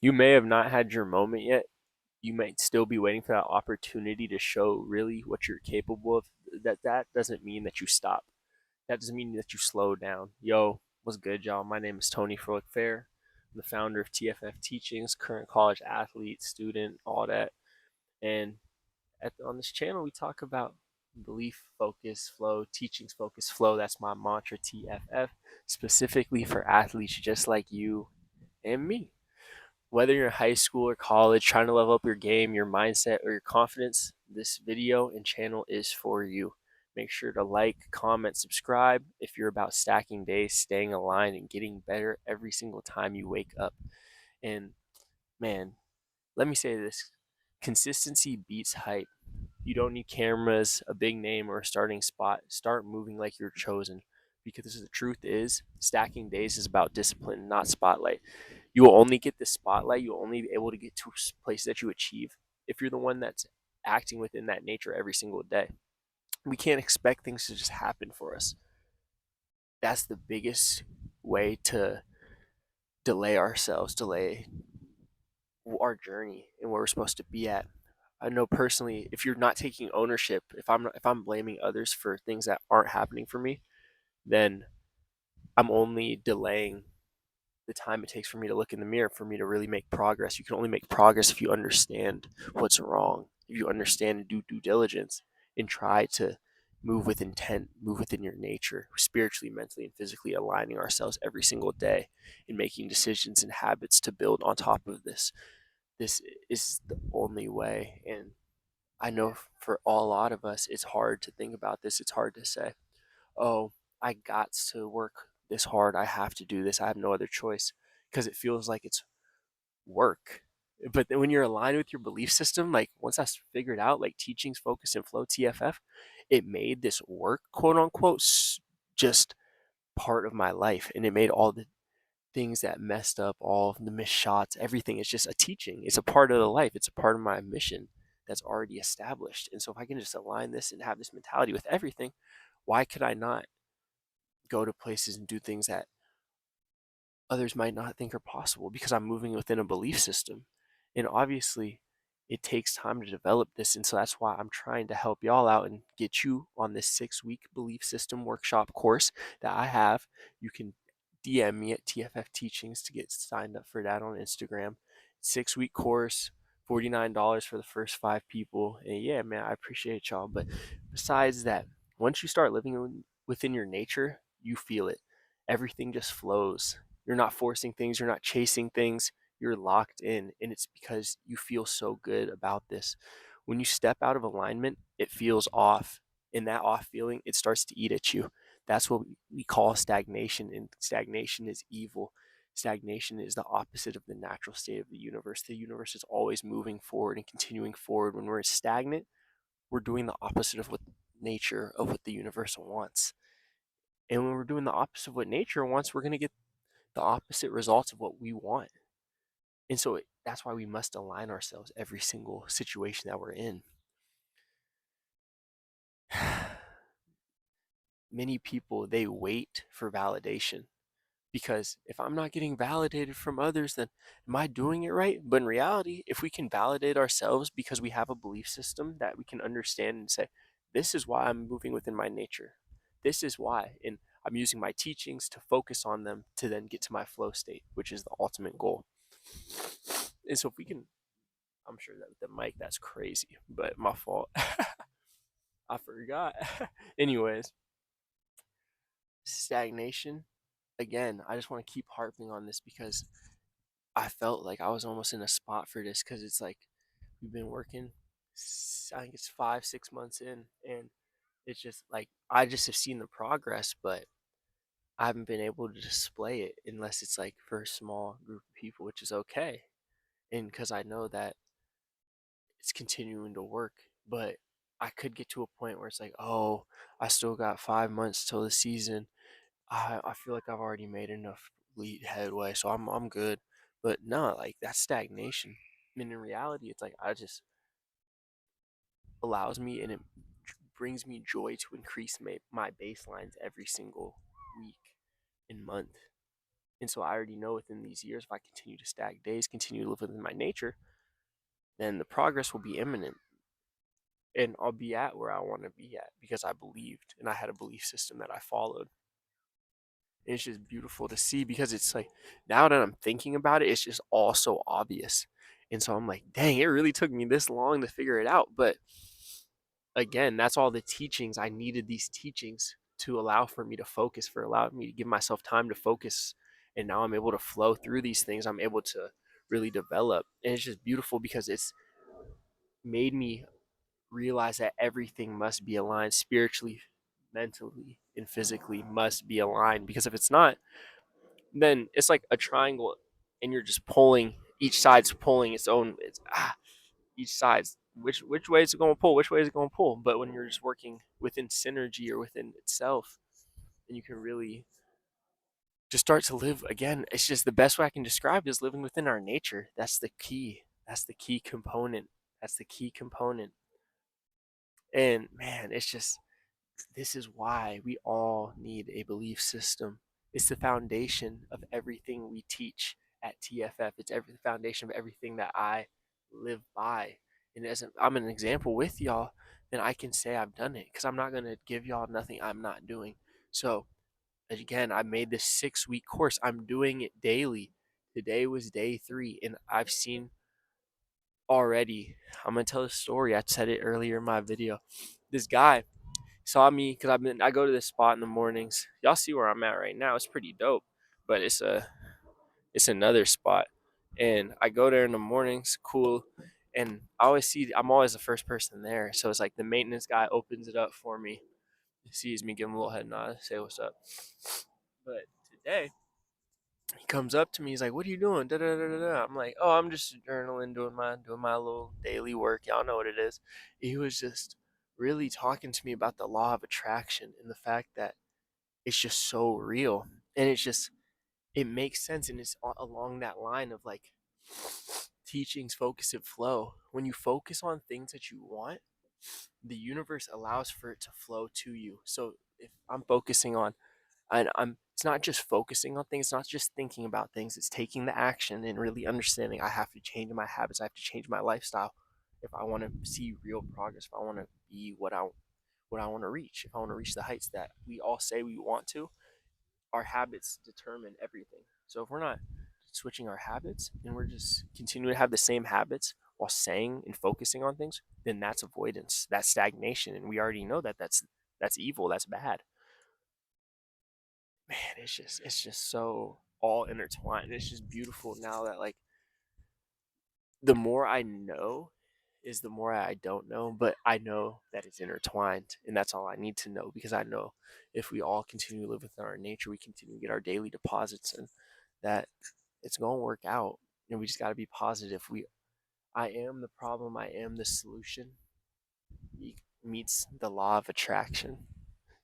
You may have not had your moment yet. You might still be waiting for that opportunity to show really what you're capable of. That doesn't mean that you stop. That doesn't mean that you slow down. Yo, what's good, y'all? My name is Tony Frohlich-Fair. I'm the founder of TFF Teachings, current college athlete, student, all that. And on this channel, we talk about belief, focus, flow, teachings, focus, flow. That's my mantra, TFF, specifically for athletes just like you and me. Whether you're in high school or college, trying to level up your game, your mindset, or your confidence, this video and channel is for you. Make sure to like, comment, subscribe if you're about stacking days, staying aligned, and getting better every single time you wake up. And man, let me say this, consistency beats hype. You don't need cameras, a big name, or a starting spot. Start moving like you're chosen. Because the truth is, stacking days is about discipline, not spotlight. You will only get the spotlight. You'll only be able to get to places that you achieve if you're the one that's acting within that nature every single day. We can't expect things to just happen for us. That's the biggest way to delay ourselves, delay our journey and where we're supposed to be at. I know personally, if you're not taking ownership, if I'm blaming others for things that aren't happening for me, then I'm only delaying the time it takes for me to look in the mirror for me to really make progress. You can only make progress if you understand what's wrong, if you understand and do due diligence and try to move with intent, move within your nature, spiritually, mentally, and physically aligning ourselves every single day and making decisions and habits to build on top of this. This is the only way. And I know for a lot of us, it's hard to think about this. It's hard to say, oh, I got to work this hard. I have to do this. I have no other choice because it feels like it's work. But then when you're aligned with your belief system, like once that's figured out, like teachings, focus, and flow, TFF, it made this work, quote unquote, just part of my life. And it made all the things that messed up, all of the missed shots, everything. It's just a teaching. It's a part of the life. It's a part of my mission that's already established. And so if I can just align this and have this mentality with everything, why could I not go to places and do things that others might not think are possible because I'm moving within a belief system? And obviously, it takes time to develop this. And so that's why I'm trying to help y'all out and get you on this 6 week belief system workshop course that I have. You can DM me at TFF Teachings to get signed up for that on Instagram. 6 week course, $49 for the first 5 people. And yeah, man, I appreciate y'all. But besides that, once you start living within your nature, you feel it. Everything just flows. You're not forcing things, you're not chasing things, you're locked in. And it's because you feel so good about this. When you step out of alignment, it feels off. And that off feeling, it starts to eat at you. That's what we call stagnation. And stagnation is evil. Stagnation is the opposite of the natural state of the universe. The universe is always moving forward and continuing forward. When we're stagnant, we're doing the opposite of what nature, of what the universe wants. And when we're doing the opposite of what nature wants, we're going to get the opposite results of what we want. And so that's why we must align ourselves every single situation that we're in. Many people, they wait for validation because if I'm not getting validated from others, then am I doing it right? But in reality, if we can validate ourselves because we have a belief system that we can understand and say, this is why I'm moving within my nature. This is why. And I'm using my teachings to focus on them to then get to my flow state, which is the ultimate goal. And so if we can, I'm sure that with the mic, that's crazy, but my fault. I forgot. Anyways, stagnation. Again, I just want to keep harping on this because I felt like I was almost in a spot for this because it's like we've been working, I think it's 5, 6 months in, and it's just like I just have seen the progress, but I haven't been able to display it unless it's like for a small group of people, which is okay. And because I know that it's continuing to work, but I could get to a point where it's like, oh, I still got 5 months till the season. I feel like I've already made enough lead headway, so I'm good. But no, like that's stagnation. I mean, in reality, it's like I just allows me and it brings me joy to increase my baselines every single week and month. And so I already know within these years, if I continue to stack days, continue to live within my nature, then the progress will be imminent. And I'll be at where I want to be at because I believed and I had a belief system that I followed. And it's just beautiful to see because it's like now that I'm thinking about it, it's just all so obvious. And so I'm like, dang, it really took me this long to figure it out. But again, that's all the teachings. I needed these teachings to allow for me to focus, for allowing me to give myself time to focus. And now I'm able to flow through these things. I'm able to really develop. And it's just beautiful because it's made me realize that everything must be aligned spiritually, mentally, and physically must be aligned. Because if it's not, then it's like a triangle and you're just pulling, each side's pulling its own, each side's which way is it going to pull, which way is it going to pull. But when you're just working within synergy or within itself, then you can really just start to live again. It's just the best way I can describe it is living within our nature. That's the key. That's the key component. That's the key component. And man, it's just this is why we all need a belief system. It's the foundation of everything we teach at TFF. It's every the foundation of everything that I live by. And as I'm an example with y'all, then I can say I've done it because I'm not going to give y'all nothing I'm not doing. So again, I made this 6 week course. I'm doing it daily. Today was day 3, and I've seen already. I'm gonna tell a story. I said it earlier in my video. This guy saw me because I go to this spot in the mornings. Y'all see where I'm at right now. It's pretty dope, but it's another spot, and I go there in the mornings. Cool, and I'm always the first person there. So it's like the maintenance guy opens it up for me. He sees me, give him a little head nod, say what's up. But today he comes up to me. He's like, "What are you doing?" Da, da, da, da, da. I'm like, "Oh, I'm just journaling, doing my little daily work. Y'all know what it is." He was just really talking to me about the law of attraction and the fact that it's just so real, and it makes sense, and it's along that line of like teachings, focus, and flow. When you focus on things that you want, the universe allows for it to flow to you. So if I'm focusing on and I'm it's not just focusing on things, it's not just thinking about things, it's taking the action and really understanding I have to change my habits, I have to change my lifestyle if I want to see real progress, if I want to be what I want to reach, if I want to reach the heights that we all say we want to. Our habits determine everything. So if we're not switching our habits and we're just continuing to have the same habits while saying and focusing on things, then that's avoidance, that's stagnation, and we already know that that's evil, that's bad. Man, it's just so all intertwined. It's just beautiful now that like the more I know is the more I don't know, but I know that it's intertwined, and that's all I need to know because I know if we all continue to live within our nature, we continue to get our daily deposits, and that it's going to work out. And we just got to be positive. I am the problem. I am the solution. Meets the law of attraction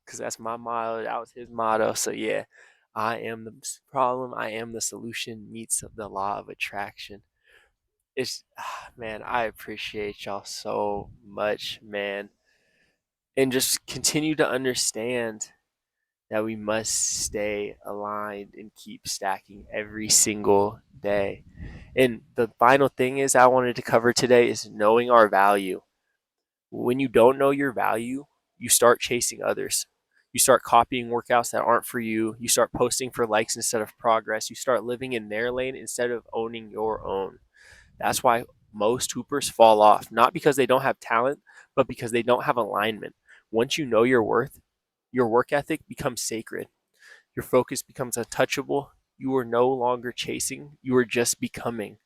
because that's my motto. That was his motto. So yeah, I am the problem. I am the solution. Meets the law of attraction. It's man, I appreciate y'all so much, man, and just continue to understand that we must stay aligned and keep stacking every single day. And the final thing is I wanted to cover today is knowing our value. When you don't know your value, you start chasing others. You start copying workouts that aren't for you. You start posting for likes instead of progress. You start living in their lane instead of owning your own. That's why most hoopers fall off, not because they don't have talent, but because they don't have alignment. Once you know your worth, your work ethic becomes sacred. Your focus becomes untouchable. You are no longer chasing, you are just becoming.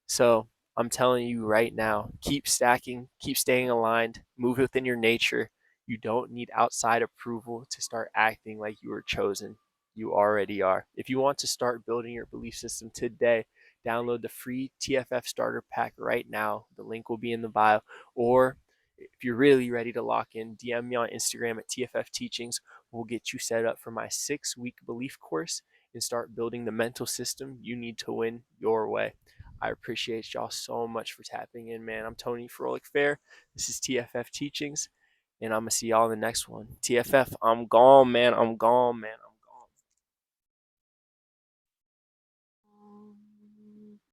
So I'm telling you right now, keep stacking, keep staying aligned, move within your nature. You don't need outside approval to start acting like you were chosen. You already are. If you want to start building your belief system today, download the free TFF starter pack right now. The link will be in the bio. Or if you're really ready to lock in, DM me on Instagram at TFF Teachings. We'll get you set up for my 6 week belief course and start building the mental system you need to win your way. I appreciate y'all so much for tapping in, man. I'm Tony Frohlich-Fair. This is TFF Teachings, and I'm going to see y'all in the next one. TFF, I'm gone, man. I'm gone, man.